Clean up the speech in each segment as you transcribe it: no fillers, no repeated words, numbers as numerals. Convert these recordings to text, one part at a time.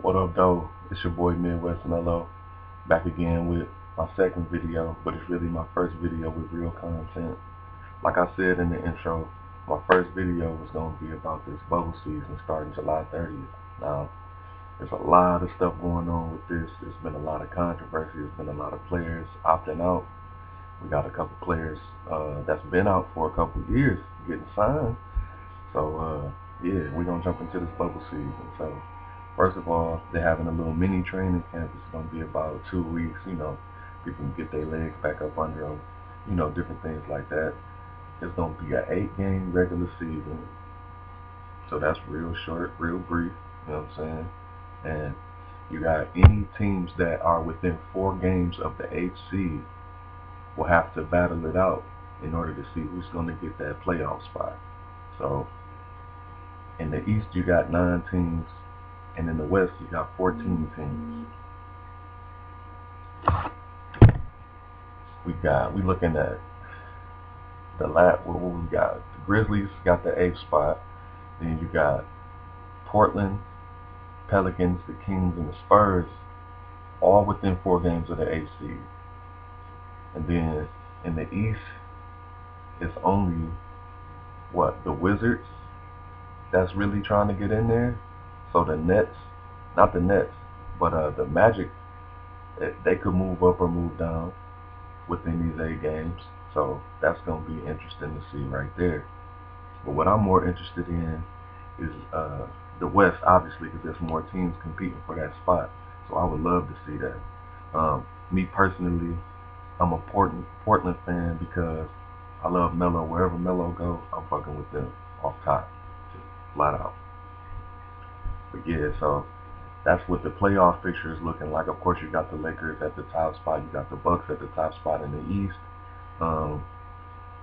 What up, though? It's your boy Midwest Mellow, back again with my second video, but it's really my first video with real content. Like I said in the intro, my first video was going to be about this bubble season starting July 30th. Now, there's a lot of stuff going on with this. There's been a lot of controversy. There's been a lot of players opting out. We got a couple players that's been out for a couple years getting signed. So, yeah, we're going to jump into this bubble season. So, first of all, they're having a little mini training camp. It's going to be about 2 weeks. People can get their legs back up under them. Different things like that. It's going to be an 8-game regular season. So that's real short, real brief. You know what I'm saying? And you got any teams that are within 4 games of the 8th seed will have to battle it out in order to see who's going to get that playoff spot. So in the East, you got 9 teams. And in the West, you got 14 teams. We looking at what we got. The Grizzlies got the 8th spot. Then you got Portland, Pelicans, the Kings, and the Spurs, all within 4 games of the 8th seed. And then in the East, it's only the Wizards that's really trying to get in there. So the Nets, not the Nets, but the Magic, they could move up or move down within these 8 games. So that's going to be interesting to see right there. But what I'm more interested in is the West, obviously, because there's more teams competing for that spot. So I would love to see that. Me personally, I'm a Portland fan because I love Melo. Wherever Melo goes, I'm fucking with them off top, just flat out. But yeah, so that's what the playoff picture is looking like. Of course, you got the Lakers at the top spot. You got the Bucks at the top spot in the East.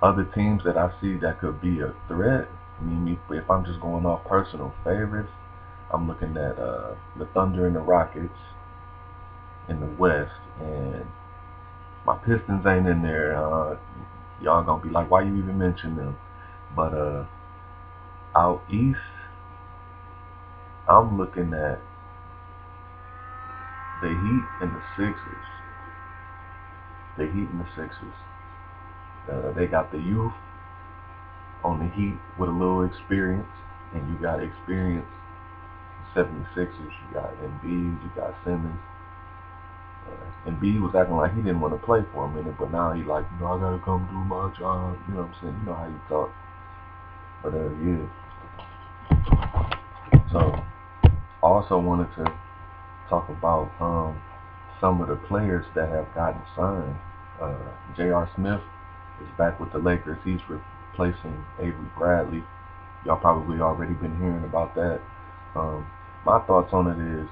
Other teams that I see that could be a threat. If I'm just going off personal favorites, I'm looking at the Thunder and the Rockets in the West, and my Pistons ain't in there. Y'all gonna be like, why you even mention them? But out East, I'm looking at the Heat and the Sixers. The Heat and the Sixers. They got the youth on the Heat with a little experience, and you got experience 76ers. You got Embiid, you got Simmons. Embiid was acting like he didn't want to play for a minute, but now he like, I gotta come do my job. You know what I'm saying? You know how you talk. But yeah. So I also wanted to talk about some of the players that have gotten signed. J.R. Smith is back with the Lakers. He's replacing Avery Bradley. Y'all probably already been hearing about that. My thoughts on it is,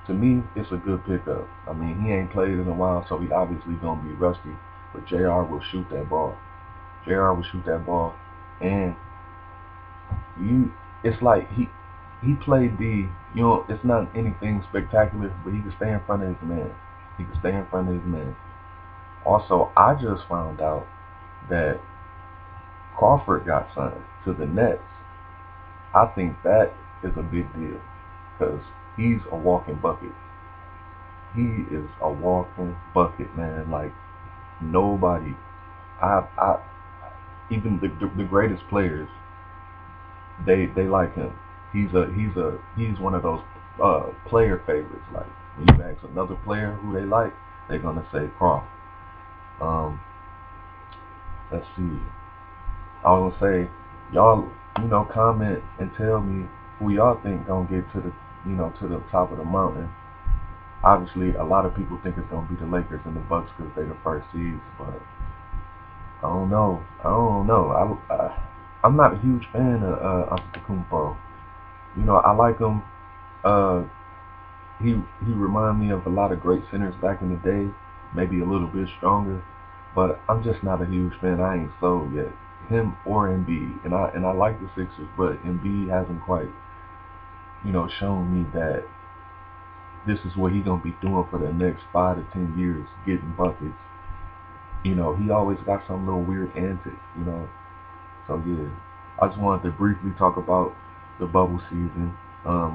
to me, it's a good pickup. He ain't played in a while, so he obviously gonna be rusty. But JR will shoot that ball. JR will shoot that ball, and it's like he played D. It's not anything spectacular, but he can stay in front of his man. He can stay in front of his man. Also, I just found out that Crawford got signed to the Nets. I think that is a big deal because he's a walking bucket. He is a walking bucket, man. Like nobody. I even the greatest players, they like him. He's one of those player favorites. Like when you ask another player who they like, they're gonna say Crawford. Um, let's see. I was gonna say, y'all, comment and tell me who y'all think gonna get to the top of the mountain. Obviously, a lot of people think it's gonna be the Lakers and the Bucks because they're the first seeds, but I don't know. I'm not a huge fan of Antetokounmpo. I like him. Uh, he remind me of a lot of great centers back in the day, maybe a little bit stronger, but I'm just not a huge fan. I ain't sold yet. Him or Embiid, and I like the Sixers, but Embiid hasn't quite, shown me that this is what he's gonna be doing for the next 5 to 10 years, getting buckets. He always got some little weird antics. So yeah, I just wanted to briefly talk about the bubble season.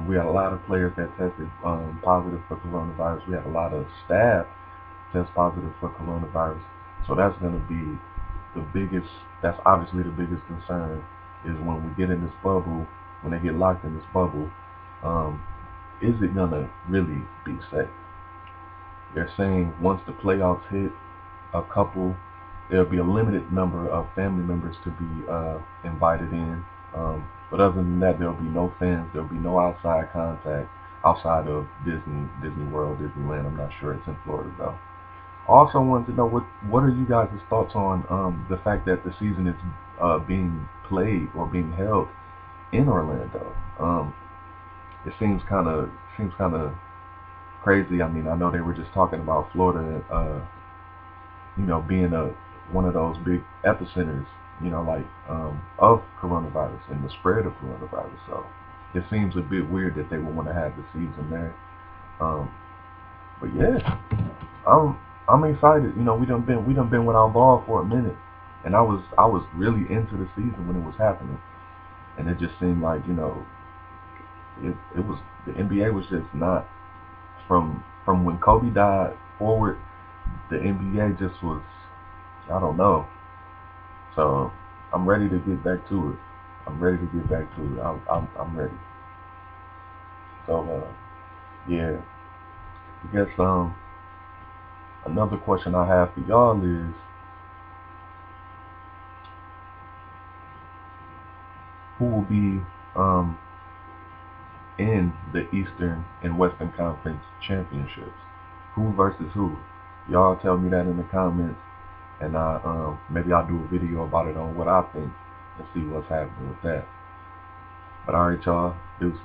We had a lot of players that tested positive for coronavirus. We had a lot of staff test positive for coronavirus. So that's going to be the biggest, that's obviously the biggest concern is when we get in this bubble, when they get locked in this bubble, um, is it going to really be safe? They're saying once the playoffs hit, a couple, there'll be a limited number of family members to be invited in. But other than that, there'll be no fans. There'll be no outside contact outside of Disney World, Disneyland. I'm not sure it's in Florida though. I also wanted to know what are you guys' thoughts on the fact that the season is being played or being held in Orlando. It seems kind of crazy. I mean, I know they were just talking about Florida, being a one of those big epicenters, like of coronavirus and the spread of coronavirus. So it seems a bit weird that they would want to have the season there. Um, but yeah, I'm excited. We done been without ball for a minute, and I was really into the season when it was happening, and it just seemed like it was the NBA was just not from when Kobe died forward. The NBA just was, I don't know. So I'm ready to get back to it. I'm ready to get back to it. I'm ready. So yeah, I guess another question I have for y'all is who will be um in the Eastern and Western Conference championships? Who versus who? Y'all tell me that in the comments, and maybe I'll do a video about it on what I think and see what's happening with that. But alright, y'all, deuces.